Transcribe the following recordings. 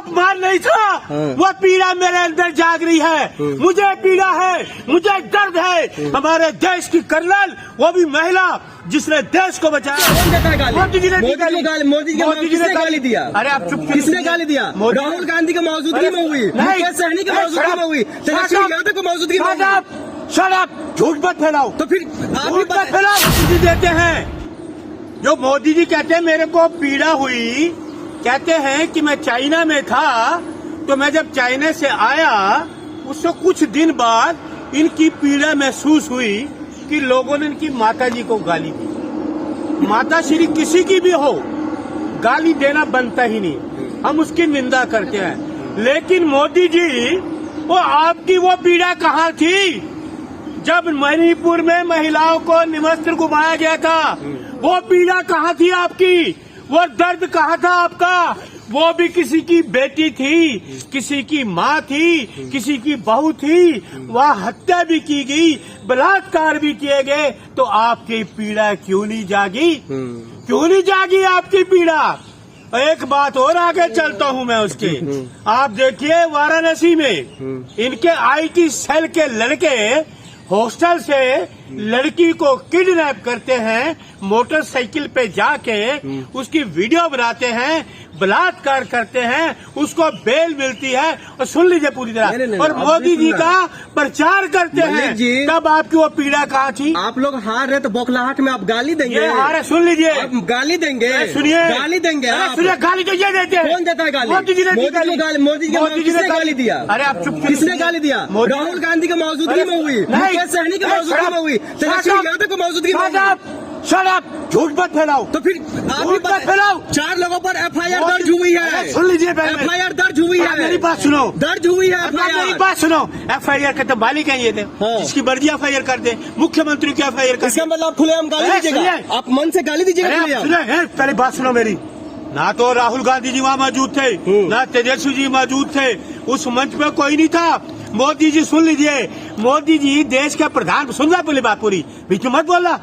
अपमान नहीं था, वो पीड़ा मेरे अंदर जाग रही है। मुझे पीड़ा है, मुझे दर्द है। हमारे देश की कर्नल, वो भी महिला, जिसने देश को बचाया। मोदी जी ने गाली दिया। अरे आप चुप, किसने गाली दिया? राहुल गांधी की मौजूदगी में हुई, मुकेश सहनी की मौजूदगी में हुई, तेजस्वी यादव की मौजूदगी में हुई। शराब झूठ मत फैलाओ। तो फिर झूठ मत फैलाओ। मोदी देते हैं, जो मोदी जी कहते हैं मेरे को पीड़ा हुई, कहते हैं कि मैं चाइना में था, तो मैं जब चाइना से आया उससे कुछ दिन बाद इनकी पीड़ा महसूस हुई कि लोगों ने इनकी माता जी को गाली दी। माता श्री किसी की भी हो, गाली देना बनता ही नहीं, हम उसकी निंदा करते हैं। लेकिन मोदी जी, वो आपकी वो पीड़ा कहाँ थी जब मणिपुर में महिलाओं को निमंत्रण घुमाया गया था? वो पीड़ा कहाँ थी आपकी? वो दर्द कहाँ था आपका? वो भी किसी की बेटी थी, किसी की माँ थी, किसी की बहू थी, वहाँ हत्या भी की गई, बलात्कार भी किए गए, तो आपकी पीड़ा क्यों नहीं जागी? क्यों नहीं जागी आपकी पीड़ा? एक बात और आगे चलता हूँ मैं उसके। आप देखिए वाराणसी में इनके आईटी सेल के लड़के हॉस्टल से लड़की को किडनैप करते हैं, मोटरसाइकिल पे जाके उसकी वीडियो बनाते हैं, बलात्कार करते हैं, उसको बेल मिलती है। और सुन लीजिए पूरी तरह, और मोदी जी का प्रचार करते हैं। तब आपकी वो पीड़ा कहाँ थी? आप लोग हार रहे तो बौखलाहट में आप गाली देंगे। हारे, सुन लीजिए, आप गाली देंगे। सुनिए, गाली देंगे। सुनिए, गाली तो ये देते हैं। कौन देता है गाली? मोदी जी ने किसने गाली दिया? अरे आप चुप, किसने गाली दिया? राहुल गांधी की मौजूदगी में हुई, मुकेश सहनी की मौजूदगी में हुई, तेजस्वी यादव की मौजूदगी में हुई। शराब झूठ मत फैलाओ। तो फिर झूठ मत फैलाओ। 4 लोगों पर FIR दर्ज हुई है। सुन लीजिए, FIR दर्ज हुई है। मेरी बात सुनो, दर्ज हुई है मेरी बात सुनो। FIR के तो मालिक है ये थे, जिसकी मर्जी FIR कर दे। मुख्यमंत्री की FIR कर, इसका मतलब खुलेआम गाली दीजिएगा? आप मन से गाली दीजिएगा? पहले बात सुनो मेरी। ना तो राहुल गांधी जी वहाँ मौजूद थे, ना तेजस्वी जी मौजूद थे, उस मंच पे कोई नहीं था। मोदी जी, सुन लीजिए, मोदी जी देश के प्रधान, सुन रहा बोली बात पूरी, बीच में मत बोलना,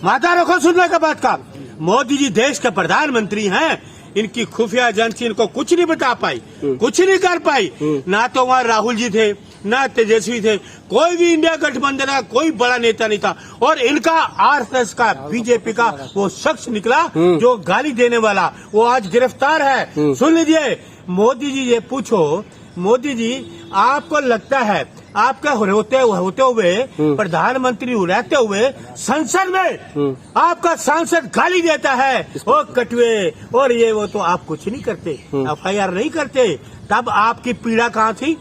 माता रखो सुनने का बात का। मोदी जी देश के प्रधानमंत्री हैं, इनकी खुफिया एजेंसी इनको कुछ नहीं बता पाई, कुछ नहीं कर पाई। ना तो वहाँ राहुल जी थे, ना तेजस्वी थे, कोई भी इंडिया गठबंधन का कोई बड़ा नेता नहीं था। और इनका RSS का, बीजेपी का वो शख्स निकला जो गाली देने वाला, वो आज गिरफ्तार है। सुन लीजिए, मोदी जी ये पूछो, मोदी जी आपको लगता है आपका होते हुए प्रधानमंत्री रहते हुए संसद में आपका सांसद गाली देता है, वो कटुए और ये वो, तो आप कुछ नहीं करते, FIR नहीं करते, तब आपकी पीड़ा कहाँ थी?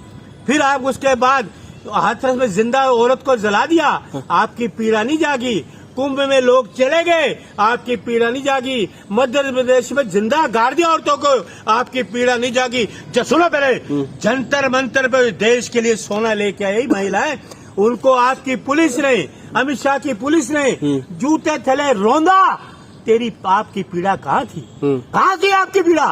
फिर आप उसके बाद हाथरस में जिंदा औरत को जला दिया, आपकी पीड़ा नहीं जागी। कुंभ में लोग चले गए, आपकी पीड़ा नहीं जागी। मध्य प्रदेश में जिंदा गाड़ दिया औरतों को, आपकी पीड़ा नहीं जागी। सुनो पहले, जंतर मंतर पर देश के लिए सोना लेके आई महिलाएं, उनको आपकी पुलिस ने, अमित शाह की पुलिस ने जूते थले रौंदा। तेरी आपकी पीड़ा कहाँ थी? कहाँ थी आपकी पीड़ा?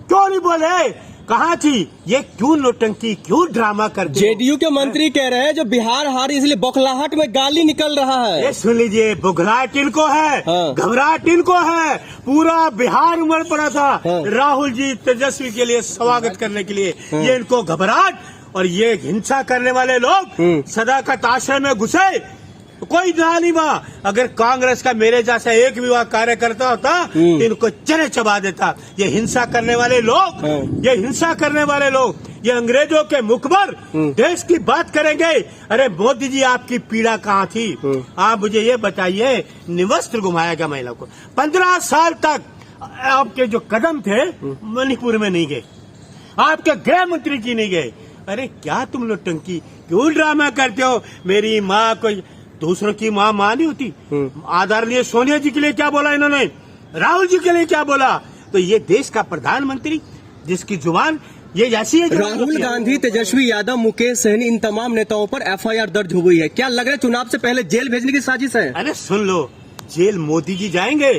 क्यों नहीं बोले? कहाँ थी? ये क्यों नोटंकी, क्यों ड्रामा करते? JDU के मंत्री कह रहे हैं जो बिहार हारी इसलिए बौखलाहट में गाली निकल रहा है। ये सुन लीजिए, बुखलाहट इनको है, घबराहट इनको है। पूरा बिहार उमड़ पड़ा था राहुल जी तेजस्वी के लिए स्वागत करने के लिए, ये इनको घबराहट। और ये हिंसा करने वाले लोग सदाकत आश्रम में घुसे, कोई दया नहीं हुआ। अगर कांग्रेस का मेरे जैसा एक भी वहाँ कार्यकर्ता होता तो इनको चने चबा देता। ये हिंसा करने वाले लोग, ये हिंसा करने वाले लोग, ये अंग्रेजों के मुखबर देश की बात करेंगे। अरे मोदी जी आपकी पीड़ा कहाँ थी? आप मुझे ये बताइए, निवस्त्र घुमाया गया महिला को, 15 साल तक आपके जो कदम थे मणिपुर में नहीं गए, आपके गृह मंत्री की नहीं गए। अरे क्या तुम लोग टंकी, क्यों ड्रामा करते हो? मेरी माँ को, दूसरों की माँ नहीं होती। आदरणीय सोनिया जी के लिए क्या बोला इन्होंने, राहुल जी के लिए क्या बोला? तो ये देश का प्रधानमंत्री जिसकी जुबान ये ऐसी है। राहुल गांधी, तेजस्वी यादव, मुकेश सहनी, इन तमाम नेताओं पर FIR दर्ज हो गई है। क्या लग रहा है चुनाव से पहले जेल भेजने की साजिश है? अरे सुन लो, जेल मोदी जी जाएंगे,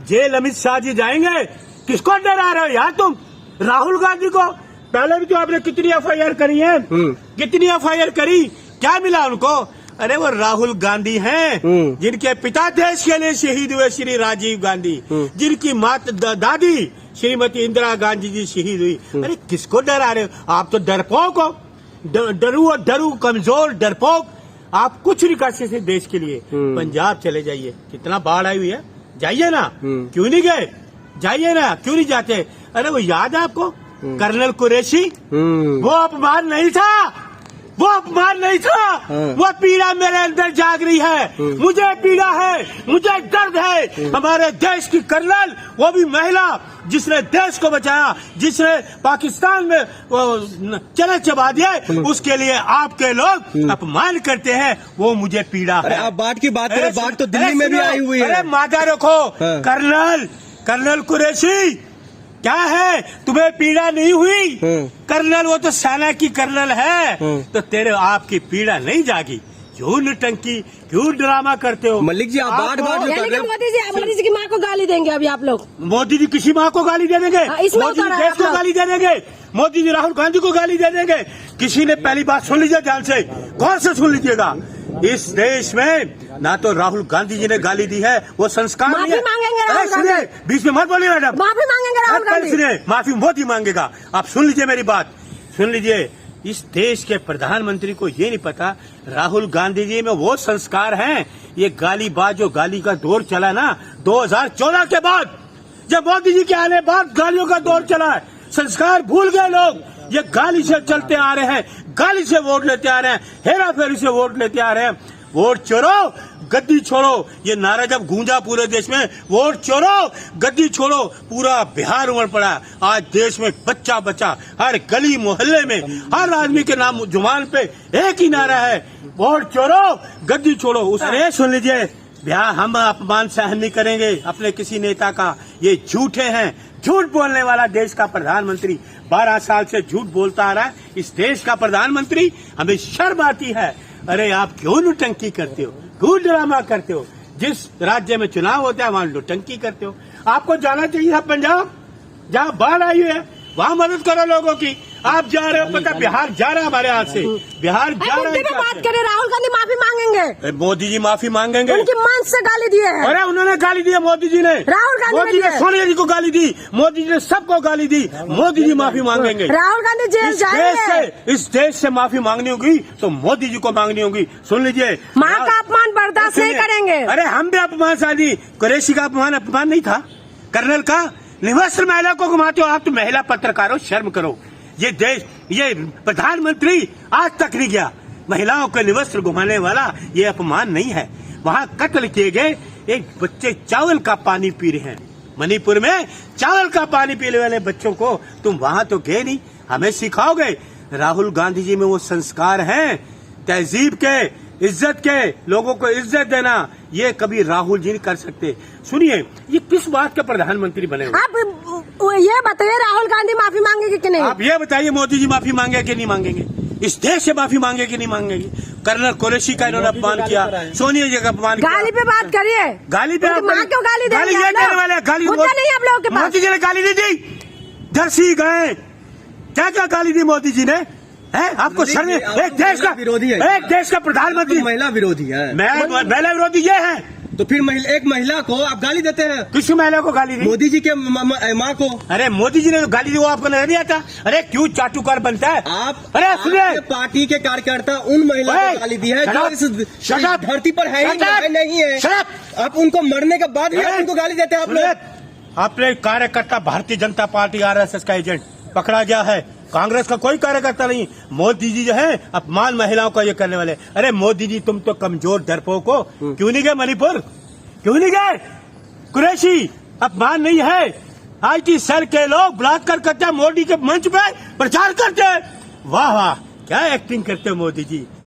जेल अमित शाह जी जाएंगे। किसको डरा रहे हो यार तुम? राहुल गांधी को पहले भी तो आपने कितनी FIR करी है, कितनी FIR करी, क्या मिला उनको? अरे वो राहुल गांधी हैं जिनके पिता देश के लिए शहीद हुए, श्री राजीव गांधी, जिनकी माता दादी श्रीमती इंदिरा गांधी जी शहीद हुई। अरे किसको डरा रहे हो आप? तो डरपोक हो, डरू कमजोर डरपोक। आप कुछ नहीं कर सकते देश के लिए। पंजाब चले जाइए, कितना बाढ़ आई हुई है, जाइए ना। क्यों नहीं गए? जाइए ना, क्यों नहीं जाते? अरे वो याद है आपको कर्नल कुरैशी? वो अपमान नहीं था, वो अपमान नहीं था। वो पीड़ा मेरे अंदर जाग रही है, मुझे पीड़ा है, मुझे दर्द है। हमारे देश की कर्नल, वो भी महिला, जिसने देश को बचाया, जिसने पाकिस्तान में चले चबा दिए, उसके लिए आपके लोग अपमान करते हैं। वो मुझे पीड़ा है। आप बाढ़ की बात करें, बाढ़ तो दिल्ली में भी आई हुई है। अरे मादा रखो, कर्नल कुरैशी क्या है, तुम्हें पीड़ा नहीं हुई? कर्नल, वो तो सेना की कर्नल है, तो तेरे आपकी पीड़ा नहीं जागी। क्यों नटंकी, क्यों ड्रामा करते हो? मलिक जी, आप बार बार मोदी जी की माँ को गाली देंगे अभी आप लोग? मोदी जी किसी माँ को गाली दे देंगे? मोदी जी देश को गाली दे देंगे? मोदी जी राहुल गांधी को गाली दे देंगे? किसी ने पहली बात सुन लीजिए ध्यान से, कौन से सुन लीजिएगा। इस देश में ना तो राहुल गांधी जी ने गाली दी है, वो संस्कार नहीं है। मांगेंगे राहुल गांधी, बीच में मत बोलिए मैडम। माफी मांगेंगे राहुल गांधी, माफी मोदी मांगेगा। आप सुन लीजिए मेरी बात, सुन लीजिए। इस देश के प्रधानमंत्री को ये नहीं पता राहुल गांधी जी में वो संस्कार हैं। ये गालीबाज जो गाली का दौर चला ना 2014 के बाद, जब मोदी जी के आने बाद गालियों का दौर चला है, संस्कार भूल गए लोग। ये गाली से चलते आ रहे हैं, गाली से वोट लेते आ रहे हैं, हेरा फेरी से वोट लेते आ रहे हैं। वोट चोरो, गद्दी छोड़ो, ये नारा जब गूंजा पूरे देश में, वोट चोरो, गद्दी छोड़ो, पूरा बिहार उमड़ पड़ा। आज देश में बच्चा बच्चा, हर गली मोहल्ले में, हर आदमी के नाम जुबान पे एक ही नारा है, वोट चोरो, गद्दी छोड़ो। अरे सुन लीजिए, बिहार हम अपमान सहन नहीं करेंगे अपने किसी नेता का। ये झूठे हैं, झूठ बोलने वाला देश का प्रधानमंत्री 12 साल से झूठ बोलता आ रहा है। इस देश का प्रधानमंत्री, हमें शर्म आती है। अरे आप क्यों नौटंकी करते हो, क्यों ड्रामा करते हो? जिस राज्य में चुनाव होता है वहां नौटंकी करते हो। आपको जाना चाहिए था पंजाब, जहाँ बाढ़ आई है, वहाँ मदद करो लोगों की। आप जा रहे हो, पता बिहार जा रहा है हमारे हाथ से, बिहार जा रहा है। बात करें, राहुल गांधी माफी मांगेंगे? मोदी जी माफी मांगेंगे? उनकी मंच से गाली दिए है। अरे उन्होंने गाली दी, मोदी जी ने, राहुल गांधी मोदी ने सोनिया जी को गाली दी, मोदी जी ने सबको गाली दी। मोदी जी माफी मांगेंगे? राहुल गांधी जेल जाएंगे। इस देश से माफी मांगनी होगी तो मोदी जी को मांगनी होगी। सुन लीजिए, माँ का अपमान बर्दाश्त नहीं करेंगे। अरे हम भी अपमान शादी, कुरैशी का अपमान नहीं था, कर्नल का। निवस्त्र महिला को घुमाते हो आप, तो महिला पत्रकारों शर्म करो। ये देश, ये प्रधानमंत्री आज तक नहीं गया महिलाओं को निवस्त्र घुमाने वाला। ये अपमान नहीं है। वहाँ कत्ल किए गए एक बच्चे चावल का पानी पी रहे हैं, मणिपुर में चावल का पानी पीने वाले बच्चों को तुम वहाँ तो गए नहीं, हमें सिखाओगे? राहुल गांधी जी में वो संस्कार हैं, तहजीब के, इज्जत के, लोगों को इज्जत देना, ये कभी राहुल जी नहीं कर सकते। सुनिए, ये किस बात के प्रधानमंत्री बने हुए? आप ये बताइए, राहुल गांधी माफी मांगेंगे कि नहीं? आप ये बताइए, मोदी जी माफी मांगे कि नहीं मांगेंगे? इस देश से माफी मांगे कि नहीं मांगेंगे? कर्नल कुरैशी का इन्होंने अपमान किया, सोनिया जी का अपमान किया। गाली पे बात करिए, गाली पे माँ क्यों गाली देंगे? गाली ये देने वाले, गाली नहीं आप लोगों के पास। मोदी जी ने गाली नहीं दी, दरसी गए। क्या क्या गाली दी मोदी जी ने? है आपको शर्म? एक देश का विरोधी है, एक देश का प्रधानमंत्री महिला विरोधी है। महिला विरोधी ये है, तो फिर एक महिला को आप गाली देते हैं? किसी महिला को गाली दी? मोदी जी के माँ को। अरे मोदी जी ने तो गाली दी, वो आपको नजर नहीं आता? अरे क्यों चाटुकार बनता है आप? अरे सुनिए, पार्टी के कार्यकर्ता उन महिला को गाली दी है जो इस धरती पर है ही नहीं है। आप उनको मरने के बाद भी उनको गाली देते हैं आप लोग। आपने कार्यकर्ता भारतीय जनता पार्टी RSS का एजेंट पकड़ा गया है, कांग्रेस का कोई कार्यकर्ता नहीं। मोदी जी जो है अपमान महिलाओं का ये करने वाले। अरे मोदी जी, तुम तो कमजोर डरपोक हो, क्यों नहीं गए मणिपुर? क्यों नहीं गए? कुरैशी अपमान नहीं है। IT सेल के लोग बलात्कार करते हैं, मोदी के मंच पे प्रचार करते हैं। वाह वाह, क्या एक्टिंग करते हो मोदी जी।